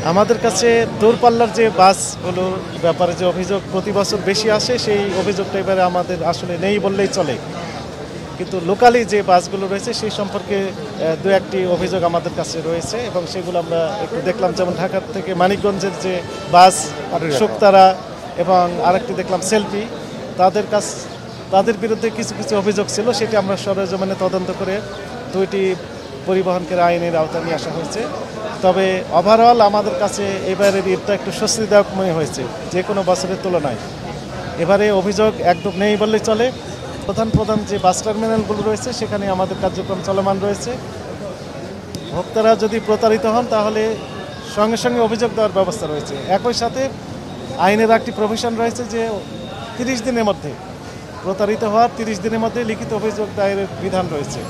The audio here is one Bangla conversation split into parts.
আমাদের কাছে দূরপাল্লার যে বাসগুলোর ব্যাপারে যে অভিযোগ প্রতি বছর বেশি আসে সেই অভিযোগটা এবারে আমাদের আসলে নেই বললেই চলে। কিন্তু লোকালি যে বাসগুলো রয়েছে সেই সম্পর্কে দু একটি অভিযোগ আমাদের কাছে রয়েছে এবং সেগুলো আমরা একটু দেখলাম, যেমন ঢাকা থেকে মানিকগঞ্জের যে বাস শুকতারা এবং আরেকটি দেখলাম সেলফি, তাদের বিরুদ্ধে কিছু কিছু অভিযোগ ছিল, সেটি আমরা সরেজমিনে তদন্ত করে দুইটি পরিবহনকে আইনের আওতায় নিয়ে আসা হয়েছে। তবে ওভারঅল আমাদের কাছে এবারের ঈদটা একটু স্বস্তিদায়ক মনে হয়েছে যে কোনো বছরের তুলনায়। এবারে অভিযোগ একদম নেই বললেই চলে। প্রধান যে বাস টার্মিনালগুলো রয়েছে সেখানে আমাদের কার্যক্রম চলমান রয়েছে। ভোক্তারা যদি প্রতারিত হন তাহলে সঙ্গে সঙ্গে অভিযোগ দেওয়ার ব্যবস্থা রয়েছে। একই সাথে আইনের একটি প্রভিশন রয়েছে যে 30 দিনের মধ্যে প্রতারিত হওয়ার 30 দিনের মধ্যে লিখিত অভিযোগ দায়েরের বিধান রয়েছে।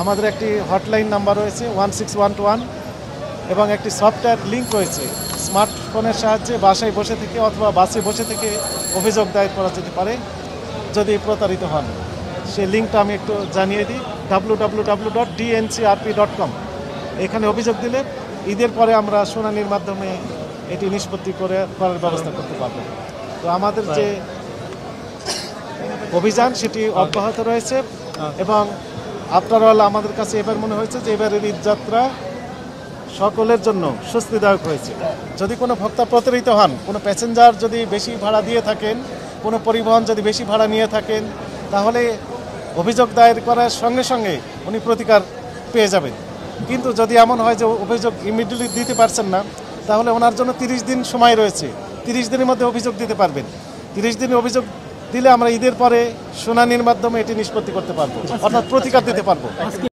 আমাদের একটি হটলাইন নাম্বার রয়েছে 1611 এবং একটি সফটওয়্যার লিঙ্ক রয়েছে। স্মার্টফোনের সাহায্যে বাসায় বসে থেকে অথবা বাসে বসে থেকে অভিযোগ দায়ের করা যেতে পারে যদি প্রতারিত হন। সেই লিঙ্কটা আমি একটু জানিয়ে দিই, www.dncrp.com। এখানে অভিযোগ দিলে ঈদের পরে আমরা শুনানির মাধ্যমে এটি নিষ্পত্তি করার ব্যবস্থা করতে পারবো। তো আমাদের যে অভিযান সেটি অব্যাহত রয়েছে এবং আফটার অল আমাদের কাছে এবার মনে হয়েছে যে এবারের ঈদযাত্রা সকলের জন্য স্বস্তিদায়ক হয়েছে। যদি কোনো ভোক্তা প্রতারিত হন, কোনো প্যাসেঞ্জার যদি বেশি ভাড়া দিয়ে থাকেন, কোনো পরিবহন যদি বেশি ভাড়া নিয়ে থাকেন, তাহলে অভিযোগ দায়ের করার সঙ্গে সঙ্গে উনি প্রতিকার পেয়ে যাবেন। কিন্তু যদি এমন হয় যে অভিযোগ ইমিডিয়েটলি দিতে পারছেন না, তাহলে ওনার জন্য 30 দিন সময় রয়েছে। 30 দিনের মধ্যে অভিযোগ দিতে পারবেন। 30 দিনে অভিযোগ দিলে আমরা ঈদের পরে শুনানির মাধ্যমে এটি নিষ্পত্তি করতে পারবো, অর্থাৎ প্রতিকার দিতে পারবো। আজকে